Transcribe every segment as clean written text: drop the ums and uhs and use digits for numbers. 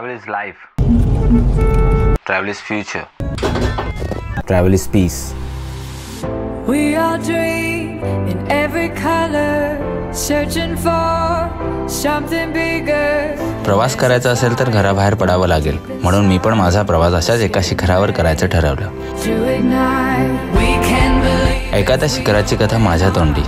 Travel is life. Travel is future. Travel is peace. We all dream in every color, searching for something bigger. प्रवास करायचा असेल तर घराबाहेर पडावं लागेल, म्हणून मी पण माझा प्रवास अशाच एका शिखरावर करायचं ठरवलं. एका त्या शिखराची कथा माझ्या तोंडी.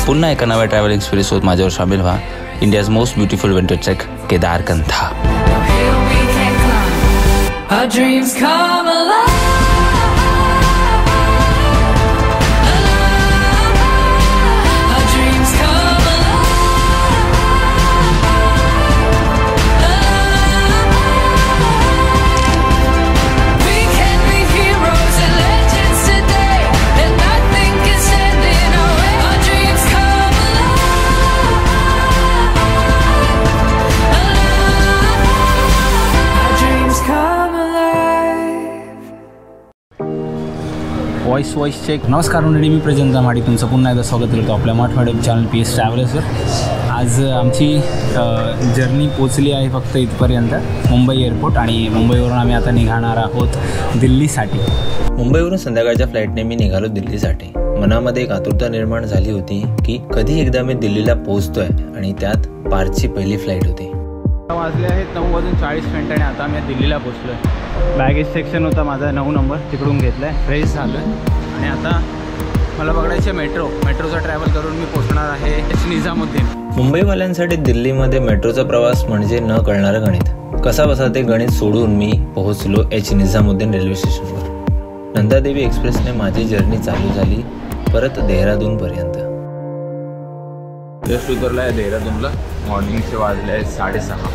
पुन्हा एका नव्या ट्रॅव्हल एक्सपिरियन्स सोबत माझ्यावर सामील व्हा. India's most beautiful winter trek Kedarkantha. Our dreams come alive. Our dreams come alive. We can be heroes and legends today, and nothing can stand in our way. Our dreams come alive. Our dreams come. Voice check. नमस्कार मंडळी, मी प्रजंता माडी, तुमचं पुन्हा एकदा स्वागत करतो आपल्या Marathi channel PS ट्रॅव्हलर्सवर. आज आमची जर्नी पोचली आहे फक्त इथपर्यंत, मुंबई एअरपोर्ट, आणि मुंबईवरून आम्ही आता निघणार आहोत दिल्लीसाठी. मुंबईवरून संध्याकाळच्या फ्लाईटने मी निघालो दिल्लीसाठी. मनामध्ये एक आतुरता निर्माण झाली होती की कधी एकदा मी दिल्लीला पोहोचतोय, आणि त्यात पारची पहिली फ्लाईट होती. वाजले आहेत 9:40 आणि आता मी दिल्लीला पोचलो आहे. बॅगेज सेक्शन होता माझा 9 नंबर, तिकडून घेतला आहे, फ्रेश झालो आहे, आणि आता मला बघायचं मेट्रोचा ट्रॅव्हल करून मी पोचणार आहे निजामुद्दीन. मुंबईवाल्यांसाठी दिल्लीमध्ये मेट्रोचा प्रवास म्हणजे न कळणारं गणित. कसा बसा ते गणित सोडून मी पोहोचलो निजामुद्दीन रेल्वे स्टेशनवर. नंदादेवी एक्सप्रेसने माझी जर्नी चालू झाली परत देहरादूनपर्यंत. जस्ट उतरला आहे देहरादूनला. मॉर्निंगचे वाजले आहेत 6:30.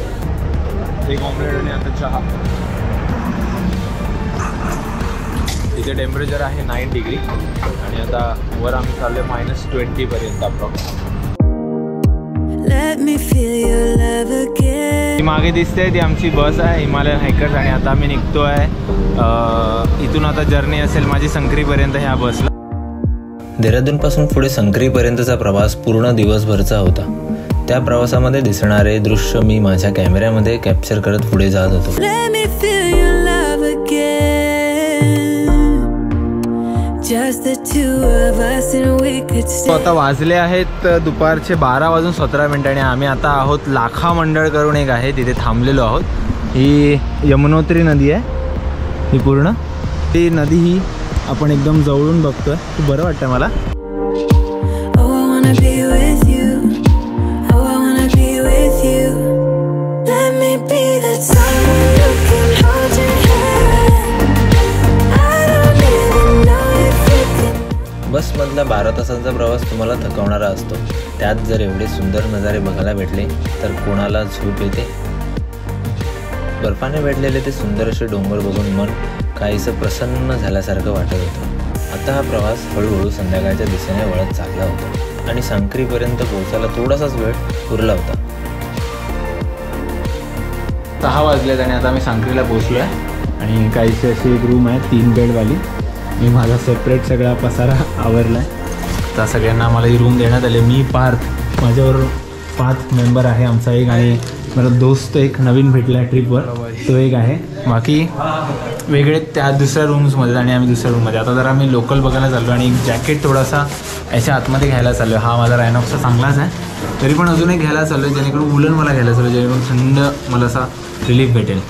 एक ऑमलेट आणि आता चहा. इथे टेम्परेचर आहे 9 डिग्री, आणि आता वर आम्ही चाललो आहे -20 पर्यंत अप्रॉक्स. मागे दिसते ती आमची बस आहे, हिमालयन हायकर्स, आणि आता आम्ही निघतो आहे. इथून आता जर्नी असेल माझी संक्रीपर्यंत ह्या बसला. देहरादूनपासून पुढे संक्रीपर्यंतचा प्रवास पूर्ण दिवसभरचा होता. त्या प्रवासामध्ये दिसणारे दृश्य मी माझ्या कॅमेऱ्यामध्ये कॅप्चर करत पुढे जात होतो. आता वाजले आहेत दुपारचे 12:17 आणि आम्ही आता आहोत लाखा मंडळ करून एक आहे, तिथे थांबलेलो आहोत. ही यमुनोत्री नदी आहे ही पूर्ण. ती नदी ही आपण एकदम जवळून बघतोय, खूप बरं वाटतं मला. बसमधला 12 तासांचा प्रवास तुम्हाला थकवणारा असतो. त्यात जर एवढे सुंदर नजारे बघायला भेटले तर कोणाला झोप येते. बर्फाने वेढलेले ते सुंदर असे डोंगर बघून मन काहीसं प्रसन्न झाल्यासारखं वाटत होतं. आता हा प्रवास हळूहळू संध्याकाळच्या दिशेने वळत चालला होता, आणि सांक्रीपर्यंत पोहोचायला थोडासाच वेळ उरला होता. 6 वाजलेत आणि आता आम्ही सांक्रीला पोहोचलो आहे. आणि काहीशी अशी एक रूम आहे 3 बेडवाली. मी माझा सेपरेट सगळा पसारा आवरला आहे. आता सगळ्यांना मला ही रूम देण्यात आली. मी पार्थ, माझ्यावर 5 मेंबर आहे आमचा एक, आणि मला दोस्त एक नवीन भेटला आहे ट्रिपवर, तो एक आहे. बाकी वेगळे त्या दुसऱ्या रूम्समध्ये, आणि आम्ही दुसऱ्या रूममध्ये. आता जरा आम्ही लोकल बघायला चाललो, आणि एक जॅकेट थोडासा याच्या आतमध्ये घ्यायला चाललो आहे. हा माझा रायनॉक्सचा चांगलाच आहे, तरी पण अजून एक घ्यायला चाललो आहे, जेणेकरून वुलन मला घ्यायला चाललो, जेणेकरून थंड मला असा रिलीफ भेटेल.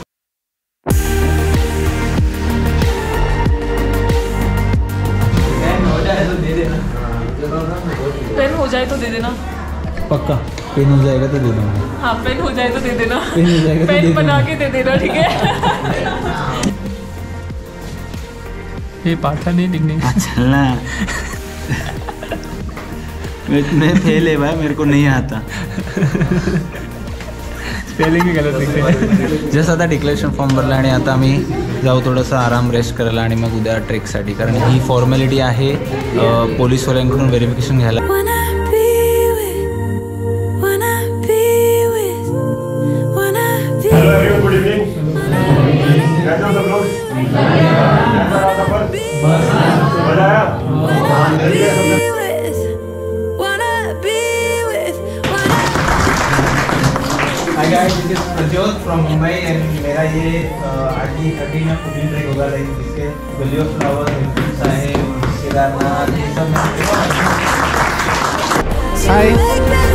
पेन हो जाए तो दे देना. पक्का पेन हो जाएगा तो दे देना. हाँ, पेन हो जाए तो दे देना. पेन हो जाएगा तो पेन दे बना देना. के दे देना, ठीक है. ये पाठा नहीं लिखने. चलना. मैं फेल है भाई, मेरे को नहीं आता. स्पेलिंग गलत लिखते. जस्ट आता डिक्लेरेशन फॉर्म भरला, आणि आता आम्ही जाऊ थोडंसं आराम रेस्ट करायला, आणि मग उद्या ट्रेकसाठी, कारण ही फॉर्मॅलिटी आहे पोलीसवाल्यांकडून व्हेरिफिकेशन घ्यायला. Hi guys, this is Prajyot from Mumbai end मेरा ये आरटी 30 में फूडिंग ट्रिप होगा, लाइक जिसके गली ऑफ फ्लावर्स, एलिफेंट्स आहे, केदारनाथ, ये सब मैं Hi.